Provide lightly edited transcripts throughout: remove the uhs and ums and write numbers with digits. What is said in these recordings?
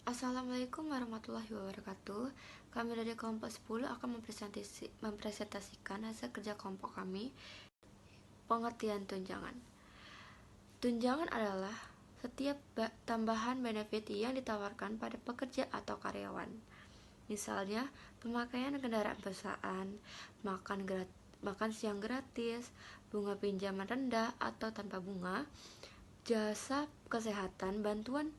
Assalamualaikum warahmatullahi wabarakatuh. Kami dari kelompok 10 akan mempresentasikan hasil kerja kelompok kami. Pengertian tunjangan. Tunjangan adalah setiap tambahan benefit yang ditawarkan pada pekerja atau karyawan. Misalnya, pemakaian kendaraan perusahaan, makan siang gratis, bunga pinjaman rendah atau tanpa bunga, jasa kesehatan, bantuan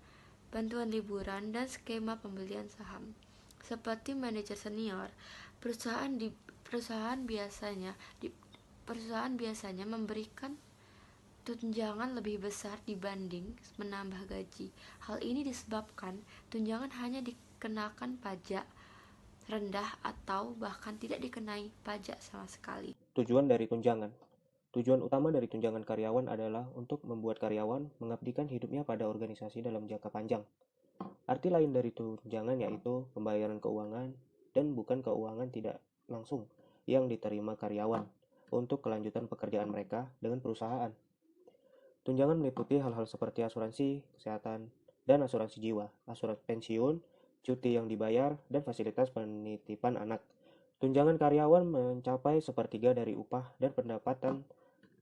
liburan, dan skema pembelian saham. Seperti manajer senior, perusahaan biasanya memberikan tunjangan lebih besar dibanding menambah gaji. Hal ini disebabkan tunjangan hanya dikenakan pajak rendah atau bahkan tidak dikenai pajak sama sekali. Tujuan dari tunjangan. Tujuan utama dari tunjangan karyawan adalah untuk membuat karyawan mengabdikan hidupnya pada organisasi dalam jangka panjang. Arti lain dari tunjangan yaitu pembayaran keuangan dan bukan keuangan tidak langsung yang diterima karyawan untuk kelanjutan pekerjaan mereka dengan perusahaan. Tunjangan meliputi hal-hal seperti asuransi kesehatan dan asuransi jiwa, asuransi pensiun, cuti yang dibayar, dan fasilitas penitipan anak. Tunjangan karyawan mencapai sepertiga dari upah dan pendapatan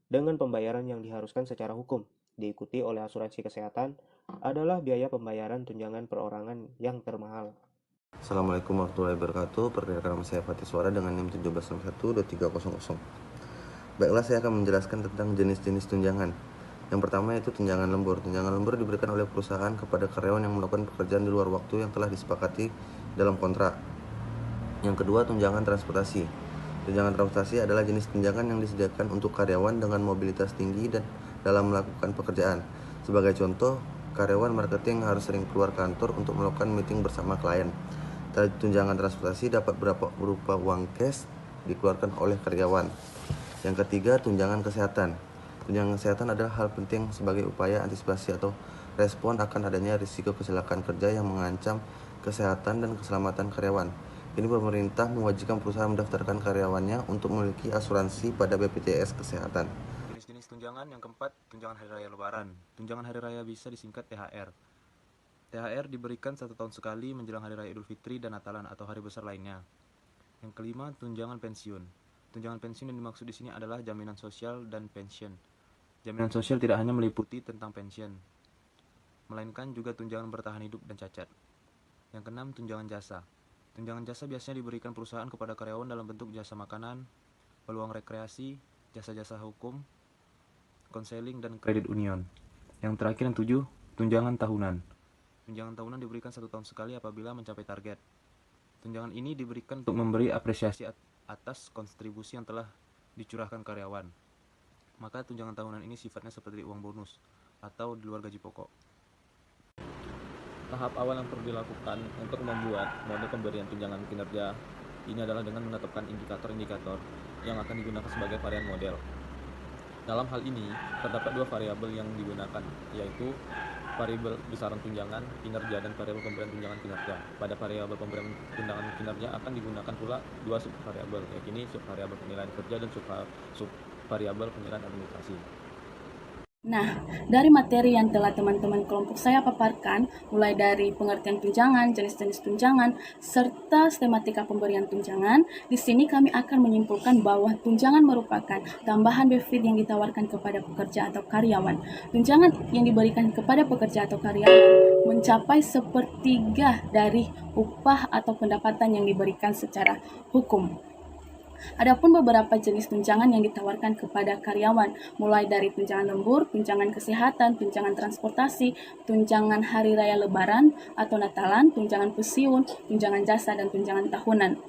dengan pembayaran yang diharuskan secara hukum. Diikuti oleh asuransi kesehatan adalah biaya pembayaran tunjangan perorangan yang termahal. Assalamualaikum warahmatullahi wabarakatuh. Perkenalkan nama saya Fatih Suara dengan NIM 17612300. Baiklah, saya akan menjelaskan tentang jenis-jenis tunjangan. Yang pertama yaitu tunjangan lembur. Tunjangan lembur diberikan oleh perusahaan kepada karyawan yang melakukan pekerjaan di luar waktu yang telah disepakati dalam kontrak. Yang kedua, tunjangan transportasi. Tunjangan transportasi adalah jenis tunjangan yang disediakan untuk karyawan dengan mobilitas tinggi dan dalam melakukan pekerjaan. Sebagai contoh, karyawan marketing harus sering keluar kantor untuk melakukan meeting bersama klien. Tunjangan transportasi dapat berupa uang cash dikeluarkan oleh karyawan. Yang ketiga, tunjangan kesehatan. Tunjangan kesehatan adalah hal penting sebagai upaya antisipasi atau respon akan adanya risiko kecelakaan kerja yang mengancam kesehatan dan keselamatan karyawan. Ini pemerintah mewajibkan perusahaan mendaftarkan karyawannya untuk memiliki asuransi pada BPJS Kesehatan. Jenis-jenis tunjangan yang keempat, tunjangan hari raya lebaran. Tunjangan hari raya bisa disingkat THR. THR diberikan 1 tahun sekali menjelang hari raya Idul Fitri dan Natalan atau hari besar lainnya. Yang kelima, tunjangan pensiun. Tunjangan pensiun yang dimaksud di sini adalah jaminan sosial dan pensiun. Jaminan sosial tidak hanya meliputi tentang pensiun, melainkan juga tunjangan bertahan hidup dan cacat. Yang keenam, tunjangan jasa. Tunjangan jasa biasanya diberikan perusahaan kepada karyawan dalam bentuk jasa makanan, peluang rekreasi, jasa-jasa hukum, konseling, dan kredit union. Yang terakhir, yang 7, tunjangan tahunan. Tunjangan tahunan diberikan 1 tahun sekali apabila mencapai target. Tunjangan ini diberikan untuk memberi apresiasi atas kontribusi yang telah dicurahkan karyawan. Maka tunjangan tahunan ini sifatnya seperti uang bonus atau di luar gaji pokok. Tahap awal yang perlu dilakukan untuk membuat model pemberian tunjangan kinerja ini adalah dengan menetapkan indikator-indikator yang akan digunakan sebagai varian model. Dalam hal ini, terdapat 2 variabel yang digunakan, yaitu variabel besaran tunjangan kinerja dan variabel pemberian tunjangan kinerja. Pada variabel pemberian tunjangan kinerja akan digunakan pula 2 subvariabel, yakni subvariabel penilaian kerja dan subvariabel penilaian administrasi. Nah, dari materi yang telah teman-teman kelompok saya paparkan, mulai dari pengertian tunjangan, jenis-jenis tunjangan, serta skematika pemberian tunjangan, di sini kami akan menyimpulkan bahwa tunjangan merupakan tambahan benefit yang ditawarkan kepada pekerja atau karyawan. Tunjangan yang diberikan kepada pekerja atau karyawan mencapai sepertiga dari upah atau pendapatan yang diberikan secara hukum. Adapun beberapa jenis tunjangan yang ditawarkan kepada karyawan, mulai dari tunjangan lembur, tunjangan kesehatan, tunjangan transportasi, tunjangan hari raya lebaran atau Natalan, tunjangan pensiun, tunjangan jasa, dan tunjangan tahunan.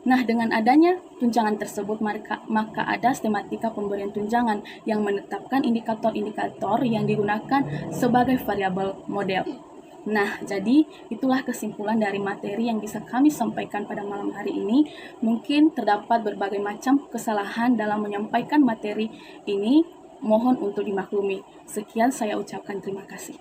Nah, dengan adanya tunjangan tersebut, maka ada skematika pemberian tunjangan yang menetapkan indikator-indikator yang digunakan sebagai variabel model. Nah, jadi itulah kesimpulan dari materi yang bisa kami sampaikan pada malam hari ini. Mungkin terdapat berbagai macam kesalahan dalam menyampaikan materi ini, mohon untuk dimaklumi. Sekian saya ucapkan terima kasih.